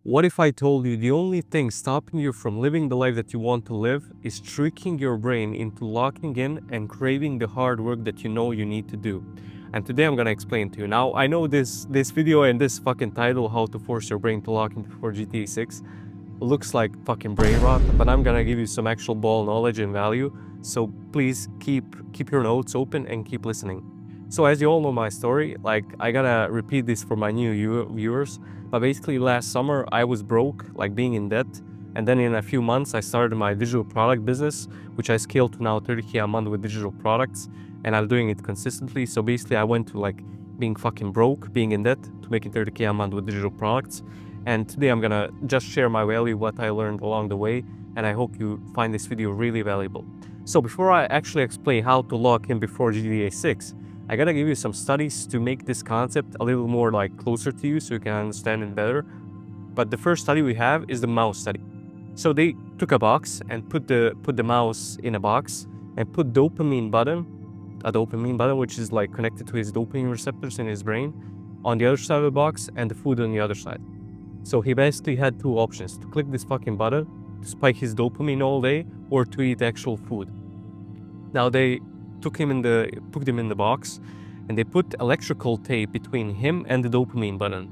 What if I told you the only thing stopping you from living the life that you want to live is tricking your brain into locking in and craving the hard work that you know you need to do? And today I'm gonna explain to you. Now, I know this video and this fucking title, How to Force Your Brain to Lock in for GTA 6, looks like fucking brain rot, but I'm gonna give you some actual ball knowledge and value. So please keep your notes open and keep listening. So as you all know my story, like I gotta repeat this for my new viewers, but basically last summer I was broke, like being in debt, and then in a few months I started my digital product business, which I scaled to now 30K a month with digital products, and I'm doing it consistently. So basically I went to like being fucking broke, being in debt, to making 30K a month with digital products. And today I'm gonna just share my value, what I learned along the way, and I hope you find this video really valuable. So before I actually explain how to lock in before GTA 6, I gotta give you some studies to make this concept a little more like closer to you so you can understand it better. But the first study we have is the mouse study. So they took a box and put the mouse in a box and put a dopamine button which is like connected to his dopamine receptors in his brain on the other side of the box and the food on the other side. So he basically had two options: to click this fucking button to spike his dopamine all day, or to eat actual food. Now they put him in the box, and they put electrical tape between him and the dopamine button.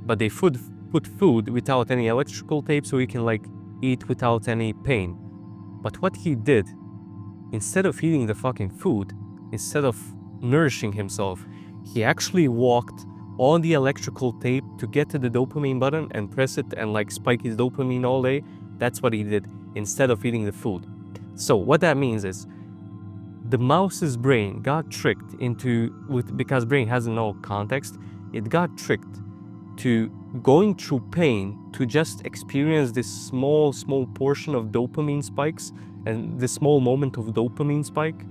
But they put food without any electrical tape, so he can like eat without any pain. But what he did, instead of eating the fucking food, instead of nourishing himself, he actually walked on the electrical tape to get to the dopamine button and press it and like spike his dopamine all day. That's what he did instead of eating the food. So what that means is the mouse's brain got tricked because brain has no context, it got tricked to going through pain to just experience this small portion of dopamine spikes and the small moment of dopamine spike.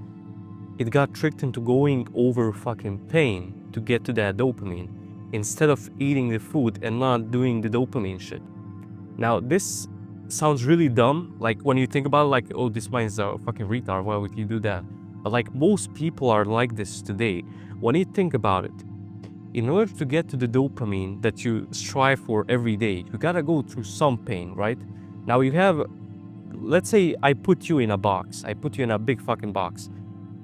It got tricked into going over fucking pain to get to that dopamine instead of eating the food and not doing the dopamine shit. Now this sounds really dumb, like when you think about it, like, oh, this man is a fucking retard, why would you do that? But like most people are like this today. When you think about it, in order to get to the dopamine that you strive for every day, you gotta go through some pain, right? Now you have, let's say I put you in a box, I put you in a big fucking box,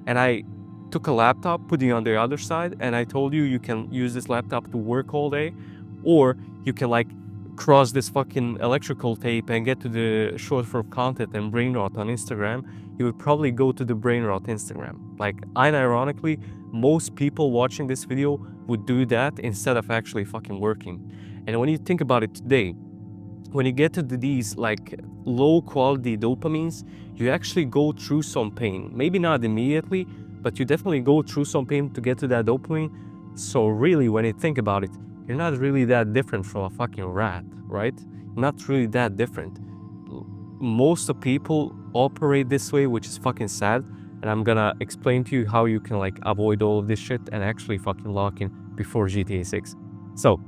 and I took a laptop, put it on the other side, and I told you can use this laptop to work all day, or you can like cross this fucking electrical tape and get to the short form content and brain rot on Instagram, you would probably go to the brain rot Instagram. Like, unironically, most people watching this video would do that instead of actually fucking working. And when you think about it today, when you get to these like low quality dopamines, you actually go through some pain. Maybe not immediately, but you definitely go through some pain to get to that dopamine. So really, when you think about it, you're not really that different from a fucking rat, right? Not really that different. Most of people operate this way, which is fucking sad. And I'm gonna explain to you how you can like avoid all of this shit and actually fucking lock in before GTA 6. So,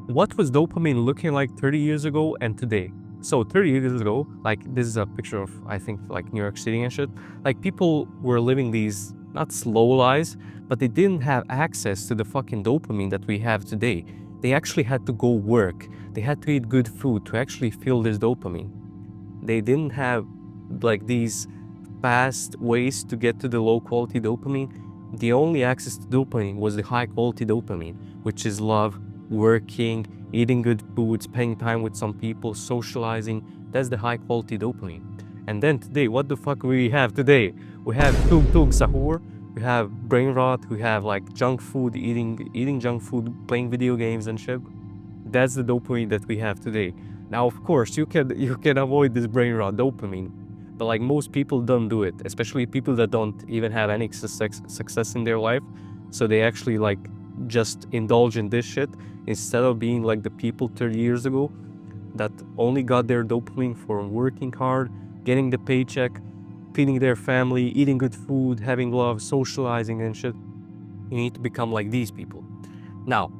what was dopamine looking like 30 years ago and today? So 30 years ago, like this is a picture of, I think, like New York City and shit. Like people were living these, not slow lives, but they didn't have access to the fucking dopamine that we have today. They actually had to go work. They had to eat good food to actually feel this dopamine. They didn't have like these fast ways to get to the low quality dopamine. The only access to dopamine was the high quality dopamine, which is love, working, eating good food, spending time with some people, socializing. That's the high quality dopamine. And then today, what the fuck we have today? We have tug sahur, we have brain rot, we have like junk food, eating junk food, playing video games and shit. That's the dopamine that we have today. Now, of course, you can avoid this brain rot dopamine, but like most people don't do it, especially people that don't even have any success in their life. So they actually like just indulge in this shit instead of being like the people 30 years ago that only got their dopamine from working hard, getting the paycheck, feeding their family, eating good food, having love, socializing and shit. You need to become like these people. Now,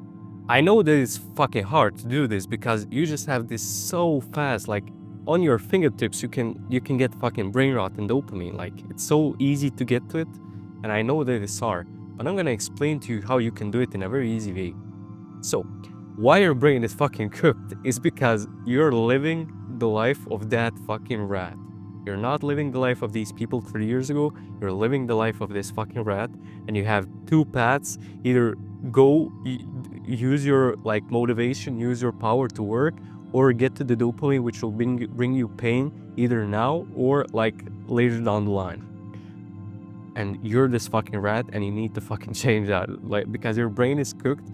I know that it's fucking hard to do this because you just have this so fast, like on your fingertips, you can get fucking brain rot and dopamine. Like, it's so easy to get to it, and I know that it's hard, but I'm gonna explain to you how you can do it in a very easy way. So, Why your brain is fucking cooked is because you're living the life of that fucking rat. You're not living the life of these people 3 years ago. You're living the life of this fucking rat, and you have two paths. Either go use your like motivation, use your power to work, or get to the dopamine, which will bring you pain either now or like later down the line. And you're this fucking rat, and you need to fucking change that, like, because your brain is cooked.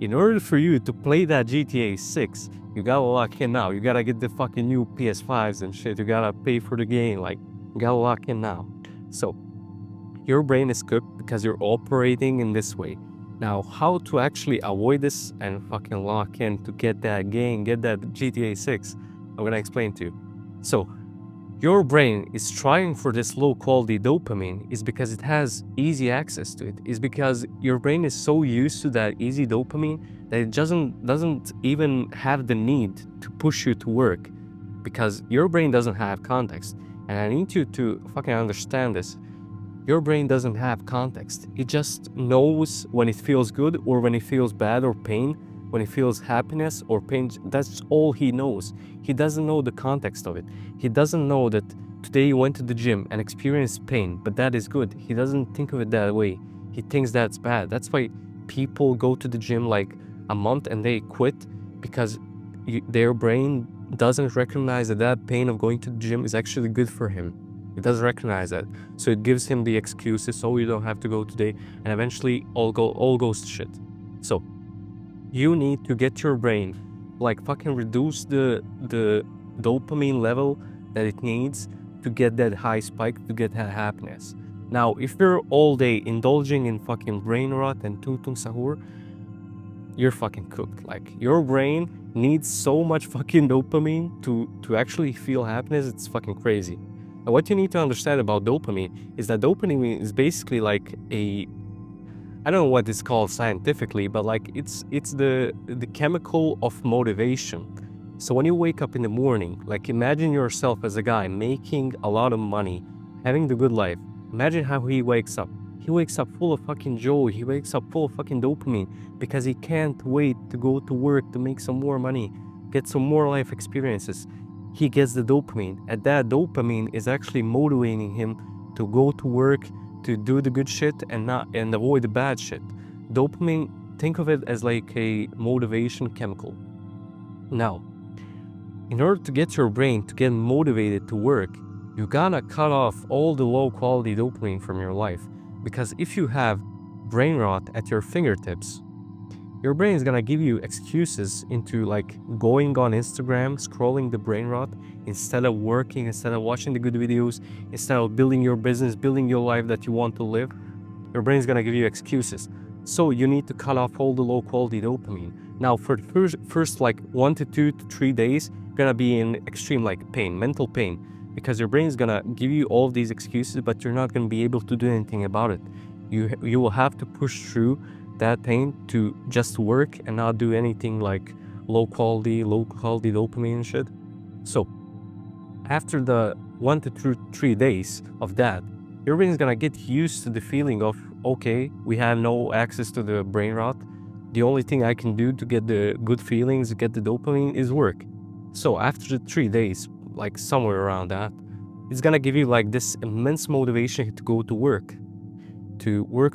In order for you to play that GTA 6, you gotta lock in now. You gotta get the fucking new PS5s and shit. You gotta pay for the game. Like, you gotta lock in now. So, your brain is cooked because you're operating in this way. Now, how to actually avoid this and fucking lock in to get that game, get that GTA 6, I'm gonna explain to you. So, your brain is trying for this low quality dopamine is because it has easy access to it. Is because your brain is so used to that easy dopamine that it doesn't even have the need to push you to work, because your brain doesn't have context. And I need you to fucking understand this. Your brain doesn't have context. It just knows when it feels good or when it feels bad or pain, when he feels happiness or pain. That's all he knows. He doesn't know the context of it. He doesn't know that today you went to the gym and experienced pain, but that is good. He doesn't think of it that way. He thinks that's bad. That's why people go to the gym like a month and they quit, because their brain doesn't recognize that that pain of going to the gym is actually good for him. It doesn't recognize that. So it gives him the excuses, so you don't have to go today, and eventually all goes to shit. So you need to get your brain, like, fucking reduce the dopamine level that it needs to get that high spike, to get that happiness. Now, if you're all day indulging in fucking brain rot and tutung sahur, you're fucking cooked. Like, your brain needs so much fucking dopamine to actually feel happiness. It's fucking crazy. And what you need to understand about dopamine is that dopamine is basically like I don't know what it's called scientifically, but like it's the chemical of motivation. So when you wake up in the morning, like, imagine yourself as a guy making a lot of money, having the good life. Imagine how he wakes up. He wakes up full of fucking joy. He wakes up full of fucking dopamine because he can't wait to go to work to make some more money, get some more life experiences. He gets the dopamine, and that dopamine is actually motivating him to go to work, to do the good shit and avoid the bad shit. Dopamine, think of it as like a motivation chemical. Now, in order to get your brain to get motivated to work, you gotta cut off all the low quality dopamine from your life. Because if you have brain rot at your fingertips, your brain is gonna give you excuses into like going on Instagram, scrolling the brain rot, instead of working, instead of watching the good videos, instead of building your business, building your life that you want to live. Your brain is gonna give you excuses. So you need to cut off all the low quality dopamine. Now, for the first like 1 to 2 to 3 days, you're gonna be in extreme like pain, mental pain, because your brain is gonna give you all of these excuses, but you're not gonna be able to do anything about it. You will have to push through that pain to just work and not do anything like low quality dopamine and shit. So after the 1 to 3 days of that, your brain is gonna get used to the feeling of, okay, we have no access to the brain rot. The only thing I can do to get the good feelings, get the dopamine, is work. So after the 3 days, like somewhere around that, it's gonna give you like this immense motivation to go to work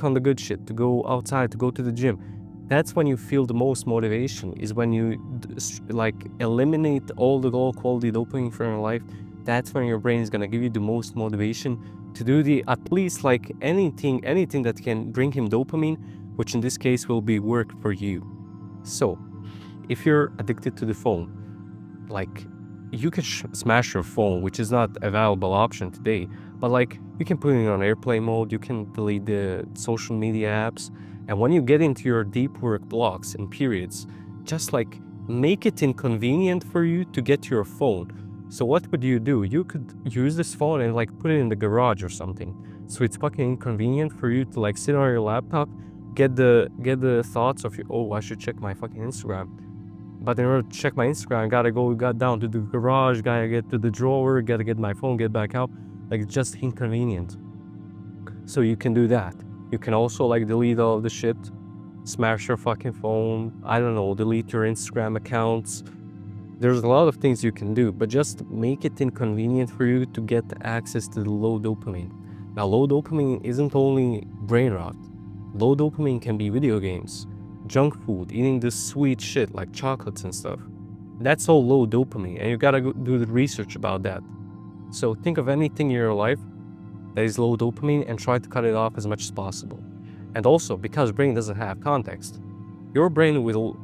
on the good shit, to go outside, to go to the gym. That's when you feel the most motivation, is when you like eliminate all the low quality dopamine from your life. That's when your brain is gonna give you the most motivation to do the at least like anything that can bring him dopamine, which in this case will be work for you. So if you're addicted to the phone, like, you can smash your phone, which is not a valuable option today, but like, you can put it on airplane mode, you can delete the social media apps, and when you get into your deep work blocks and periods, just like make it inconvenient for you to get your phone. So what would you do? You could use this phone and like put it in the garage or something, so it's fucking inconvenient for you to like sit on your laptop, get the thoughts of, oh, I should check my fucking Instagram. But in order to check my Instagram, I gotta go down to the garage, gotta get to the drawer, gotta get my phone, get back out. Like, it's just inconvenient. So you can do that. You can also like delete all of the shit smash your fucking phone, I don't know, delete your Instagram accounts. There's a lot of things you can do, but just make it inconvenient for you to get access to the low dopamine. Now, low dopamine isn't only brain rot. Low dopamine can be video games, junk food, eating this sweet shit like chocolates and stuff. That's all low dopamine, and you gotta do the research about that. So think of anything in your life that is low dopamine and try to cut it off as much as possible. And also, because brain doesn't have context, your brain will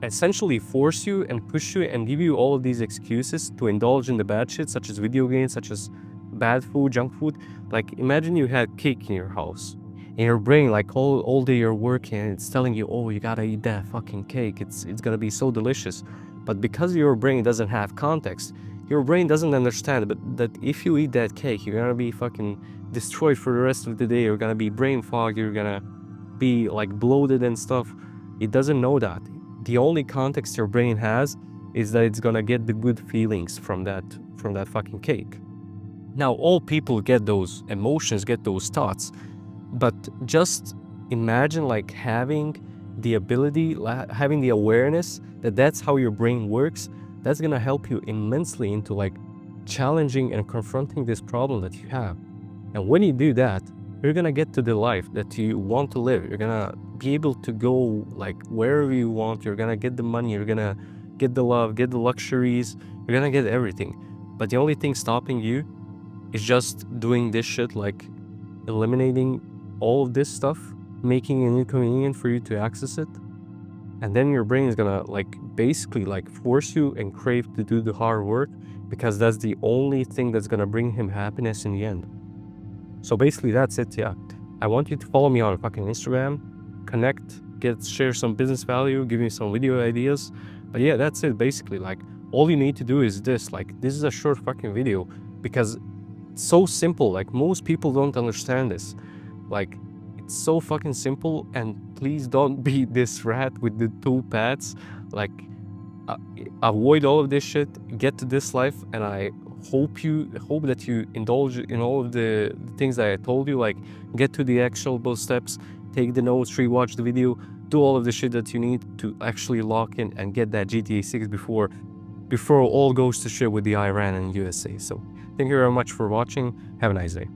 essentially force you and push you and give you all of these excuses to indulge in the bad shit, such as video games, such as bad food, junk food. Like, imagine you had cake in your house, and your brain, like, all day you're working, and it's telling you, oh, you gotta eat that fucking cake, it's gonna be so delicious. But because your brain doesn't have context, your brain doesn't understand that if you eat that cake, you're gonna be fucking destroyed for the rest of the day. You're gonna be brain fogged, you're gonna be like bloated and stuff. It doesn't know that. The only context your brain has is that it's gonna get the good feelings from that fucking cake. Now, all people get those emotions, get those thoughts, but just imagine like having the ability, having the awareness that that's how your brain works. That's gonna help you immensely into like challenging and confronting this problem that you have. And when you do that, you're gonna get to the life that you want to live. You're gonna be able to go like wherever you want. You're gonna get the money, you're gonna get the love, get the luxuries, you're gonna get everything. But the only thing stopping you is just doing this shit, like eliminating all of this stuff, making it inconvenient for you to access it. And then your brain is gonna like basically like force you and crave to do the hard work, because that's the only thing that's gonna bring him happiness in the end. So basically that's it. Yeah, I want you to follow me on fucking Instagram, connect, share some business value, give me some video ideas. But yeah, that's it basically. Like, all you need to do is this. Like, this is a short fucking video because it's so simple. Like, most people don't understand this. Like, it's so fucking simple. And please don't be this rat with the 2 paths. Like, avoid all of this shit, get to this life, and I hope that you indulge in all of the things that I told you. Like, get to the actionable steps, take the notes, rewatch the video, do all of the shit that you need to actually lock in and get that GTA 6 before all goes to shit with the Iran and USA. So thank you very much for watching. Have a nice day.